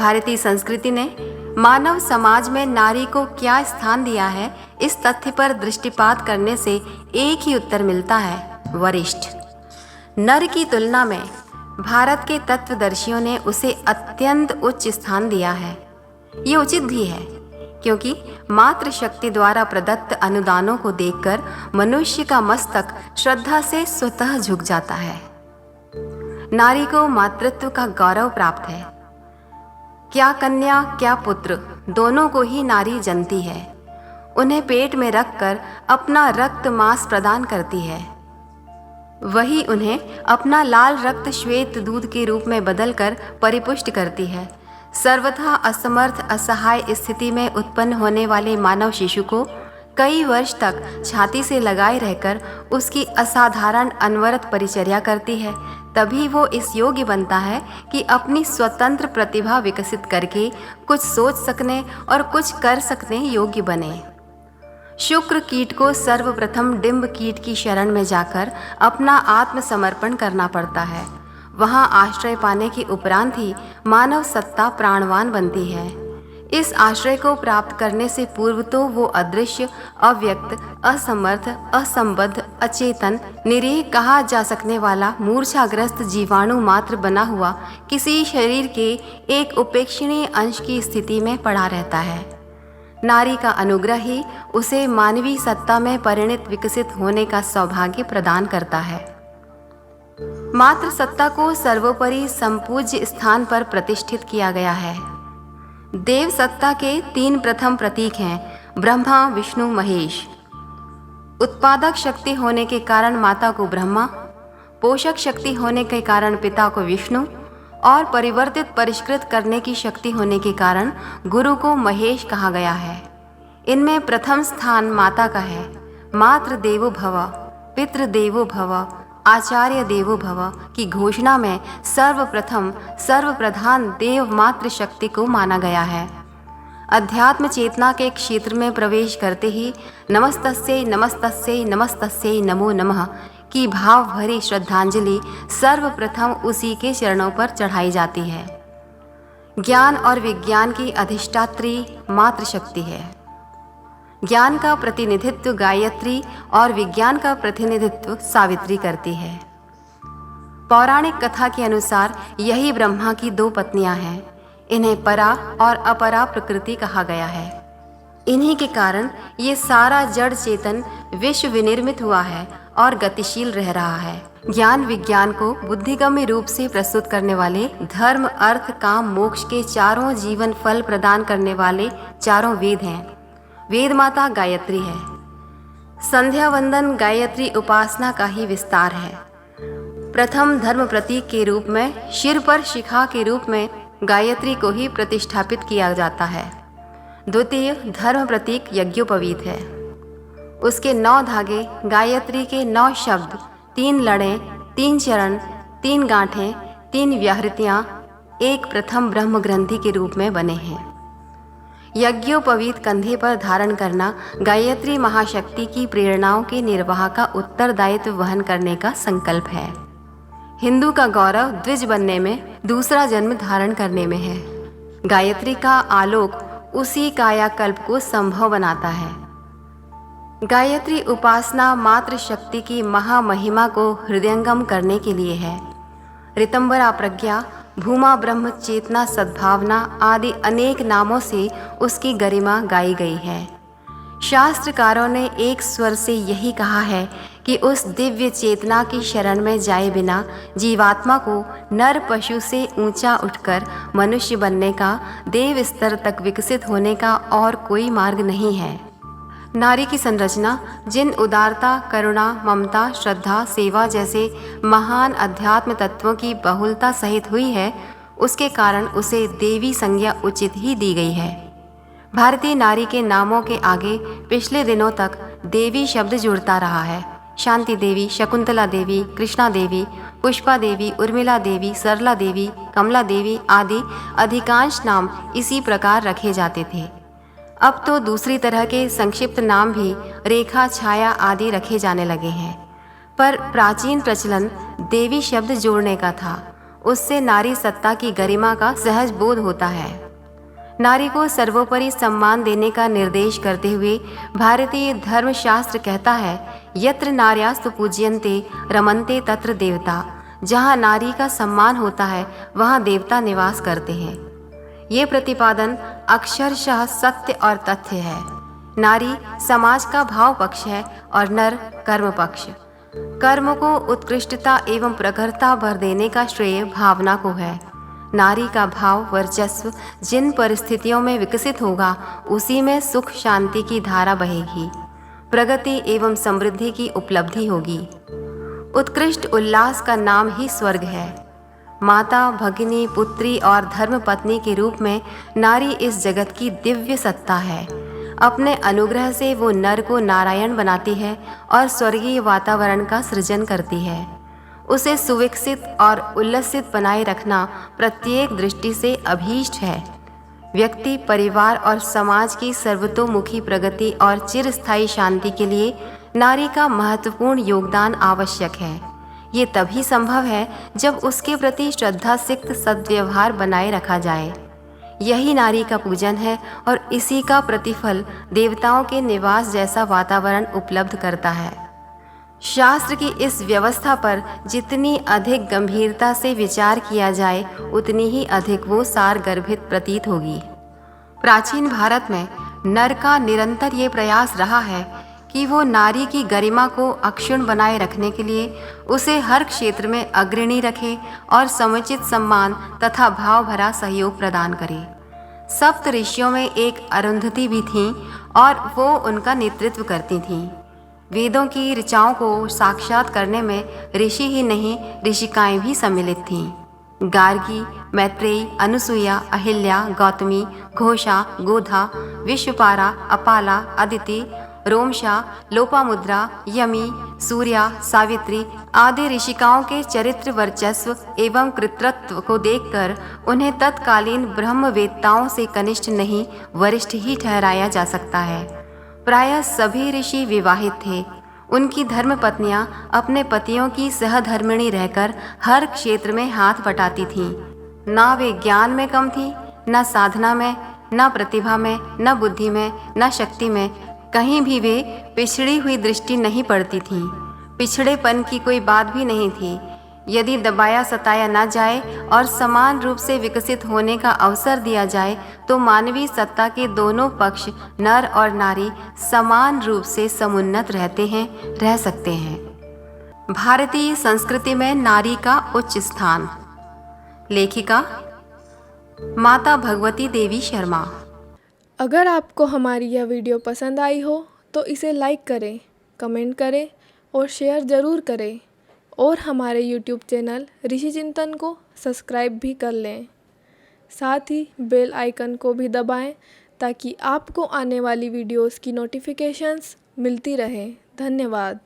भारतीय संस्कृति ने मानव समाज में नारी को क्या स्थान दिया है, इस तथ्य पर दृष्टिपात करने से एक ही उत्तर मिलता है, वरिष्ठ। नर की तुलना में भारत के तत्वदर्शियों ने उसे अत्यंत उच्च स्थान दिया है। ये उचित भी है, क्योंकि मातृशक्ति द्वारा प्रदत्त अनुदानों को देखकर मनुष्य का मस्तक श्रद्धा से स्वतः झुक जाता है। नारी को मातृत्व का गौरव प्राप्त है। क्या कन्या क्या पुत्र, दोनों को ही नारी जनती है। उन्हें पेट में रखकर अपना रक्त मांस प्रदान करती है। वही उन्हें अपना लाल रक्त श्वेत दूध के रूप में बदलकर परिपुष्ट करती है। सर्वथा असमर्थ असहाय स्थिति में उत्पन्न होने वाले मानव शिशु को कई वर्ष तक छाती से लगाए रहकर उसकी असाधारण अनवरत परिचर्या करती है। तभी वो इस योग्य बनता है कि अपनी स्वतंत्र प्रतिभा विकसित करके कुछ सोच सकने और कुछ कर सकने योग्य बने। शुक्र कीट को सर्वप्रथम डिंब कीट की शरण में जाकर अपना आत्मसमर्पण करना पड़ता है। वहाँ आश्रय पाने के उपरांत ही मानव सत्ता प्राणवान बनती है। इस आश्रय को प्राप्त करने से पूर्व तो वो अदृश्य, अव्यक्त, असमर्थ, असंबद्ध, अचेतन, निरीह कहा जा सकने वाला मूर्छाग्रस्त जीवाणु मात्र बना हुआ किसी शरीर के एक उपेक्षणीय अंश की स्थिति में पड़ा रहता है। नारी का अनुग्रह ही उसे मानवीय सत्ता में परिणत विकसित होने का सौभाग्य प्रदान करता है। मातृ सत्ता को सर्वोपरि संपूज्य स्थान पर प्रतिष्ठित किया गया है। देव सत्ता के 3 प्रथम प्रतीक हैं, ब्रह्मा, विष्णु, महेश। उत्पादक शक्ति होने के कारण माता को ब्रह्मा, पोषक शक्ति होने के कारण पिता को विष्णु और परिवर्तित परिष्कृत करने की शक्ति होने के कारण गुरु को महेश कहा गया है। इनमें प्रथम स्थान माता का है। मातृ देवो भव, पितृ देवो भव, आचार्य देवो भव की घोषणा में सर्वप्रथम सर्वप्रधान देव मातृ शक्ति को माना गया है। अध्यात्म चेतना के क्षेत्र में प्रवेश करते ही नमस्तस्यै नमस्तस्यै नमस्तस्यै नमो नमः की भाव भरी श्रद्धांजलि सर्वप्रथम उसी के चरणों पर चढ़ाई जाती है। ज्ञान और विज्ञान की अधिष्ठात्री मातृशक्ति है। ज्ञान का प्रतिनिधित्व गायत्री और विज्ञान का प्रतिनिधित्व सावित्री करती है। पौराणिक कथा के अनुसार यही ब्रह्मा की 2 पत्नियां हैं। इन्हें परा और अपरा प्रकृति कहा गया है। इन्हीं के कारण ये सारा जड़ चेतन विश्व विनिर्मित हुआ है और गतिशील रह रहा है। ज्ञान विज्ञान को बुद्धिगम्य रूप से प्रस्तुत करने वाले, धर्म अर्थ काम मोक्ष के चारों जीवन फल प्रदान करने वाले चारों वेद हैं। वेद माता गायत्री है। संध्या वंदन गायत्री उपासना का ही विस्तार है। प्रथम धर्म प्रतीक के रूप में, शिर पर शिखा के रूप में गायत्री को ही प्रतिष्ठापित किया जाता है। द्वितीय धर्म प्रतीक यज्ञोपवीत है। उसके 9 धागे, गायत्री के 9 शब्द, 3 लड़ें, 3 चरण, 3 गांठें, 3 व्याहृतियाँ एक प्रथम ब्रह्म ग्रंथि के रूप में बने हैं। यज्ञोपवीत कंधे पर धारण करना गायत्री महाशक्ति की प्रेरणाओं के निर्वाह का उत्तरदायित्व वहन करने का संकल्प है। हिंदू का गौरव द्विज बनने में, दूसरा जन्म धारण करने में है। गायत्री का आलोक उसी कायाकल्प को संभव बनाता है। गायत्री उपासना मातृशक्ति की महामहिमा को हृदयंगम करने के लिए है। ऋतंबरा प्रज्ञा, भूमा ब्रह्म चेतना सद्भावना आदि अनेक नामों से उसकी गरिमा गाई गई है। शास्त्रकारों ने एक स्वर से यही कहा है कि उस दिव्य चेतना की शरण में जाए बिना जीवात्मा को नर पशु से ऊंचा उठकर मनुष्य बनने का, देव स्तर तक विकसित होने का और कोई मार्ग नहीं है। नारी की संरचना जिन उदारता, करुणा, ममता, श्रद्धा, सेवा जैसे महान अध्यात्म तत्वों की बहुलता सहित हुई है, उसके कारण उसे देवी संज्ञा उचित ही दी गई है। भारतीय नारी के नामों के आगे पिछले दिनों तक देवी शब्द जुड़ता रहा है। शांति देवी, शकुंतला देवी, कृष्णा देवी, पुष्पा देवी, उर्मिला देवी, सरला देवी, कमला देवी आदि अधिकांश नाम इसी प्रकार रखे जाते थे। अब तो दूसरी तरह के संक्षिप्त नाम भी रेखा, छाया आदि रखे जाने लगे हैं, पर प्राचीन प्रचलन देवी शब्द जोड़ने का था उससे नारी सत्ता की गरिमा का सहज बोध होता है। नारी को सर्वोपरि सम्मान देने का निर्देश करते हुए भारतीय धर्मशास्त्र कहता है, यत्र नार्यास्तु पूज्यन्ते रमन्ते तत्र देवता। जहाँ नारी का सम्मान होता है वहाँ देवता निवास करते हैं। ये प्रतिपादन अक्षरशः सत्य और तथ्य है। नारी समाज का भाव पक्ष है और नर कर्म पक्ष। कर्म को उत्कृष्टता एवं प्रखरता भर देने का श्रेय भावना को है। नारी का भाव वर्चस्व जिन परिस्थितियों में विकसित होगा उसी में सुख शांति की धारा बहेगी, प्रगति एवं समृद्धि की उपलब्धि होगी। उत्कृष्ट उल्लास का नाम ही स्वर्ग है। माता, भगिनी, पुत्री और धर्म पत्नी के रूप में नारी इस जगत की दिव्य सत्ता है। अपने अनुग्रह से वो नर को नारायण बनाती है और स्वर्गीय वातावरण का सृजन करती है। उसे सुविकसित और उल्लसित बनाए रखना प्रत्येक दृष्टि से अभीष्ट है। व्यक्ति, परिवार और समाज की सर्वतोमुखी प्रगति और चिरस्थायी शांति के लिए नारी का महत्वपूर्ण योगदान आवश्यक है। ये तभी संभव है जब उसके प्रति श्रद्धा सिक्त सद्व्यवहार बनाए रखा जाए। यही नारी का पूजन है और इसी का प्रतिफल देवताओं के निवास जैसा वातावरण उपलब्ध करता है। शास्त्र की इस व्यवस्था पर जितनी अधिक गंभीरता से विचार किया जाए उतनी ही अधिक वो सारगर्भित प्रतीत होगी। प्राचीन भारत में नर का निरंतर ये प्रयास रहा है कि वो नारी की गरिमा को अक्षुण्ण बनाए रखने के लिए उसे हर क्षेत्र में अग्रणी रखे और समुचित सम्मान तथा भाव भरा सहयोग प्रदान करे। सप्त ऋषियों में एक अरुंधति भी थीं और वो उनका नेतृत्व करती थीं। वेदों की ऋचाओं को साक्षात करने में ऋषि ही नहीं, ऋषिकाएं भी सम्मिलित थीं। गार्गी, मैत्रेयी, अनुसुईया, अहिल्या, गौतमी, घोषा, गोधा, विश्वपारा, अपाला, अदिति, रोमशा, लोपामुद्रा, यमी, सूर्या, सावित्री आदि ऋषिकाओं के चरित्र, वर्चस्व एवं कृतित्व को देखकर उन्हें तत्कालीन ब्रह्मवेत्ताओं से कनिष्ठ नहीं, वरिष्ठ ही ठहराया जा सकता है। प्रायः सभी ऋषि विवाहित थे। उनकी धर्मपत्नियां अपने पतियों की सहधर्मिणी रहकर हर क्षेत्र में हाथ बटाती थीं। ना वे ज्ञान में कम थीं, न साधना में, न प्रतिभा में, न बुद्धि में, न शक्ति में। कहीं भी वे पिछड़ी हुई दृष्टि नहीं पड़ती थीं। पिछड़ेपन की कोई बात भी नहीं थी। यदि दबाया सताया न जाए और समान रूप से विकसित होने का अवसर दिया जाए तो मानवीय सत्ता के दोनों पक्ष, नर और नारी, समान रूप से समुन्नत रह सकते हैं। भारतीय संस्कृति में नारी का उच्च स्थान। लेखिका माता भगवती देवी शर्मा। अगर आपको हमारी यह वीडियो पसंद आई हो तो इसे लाइक करें, कमेंट करें और शेयर ज़रूर करें और हमारे YouTube चैनल ऋषि चिंतन को सब्सक्राइब भी कर लें। साथ ही बेल आइकन को भी दबाएं ताकि आपको आने वाली वीडियोस की नोटिफिकेशंस मिलती रहें। धन्यवाद।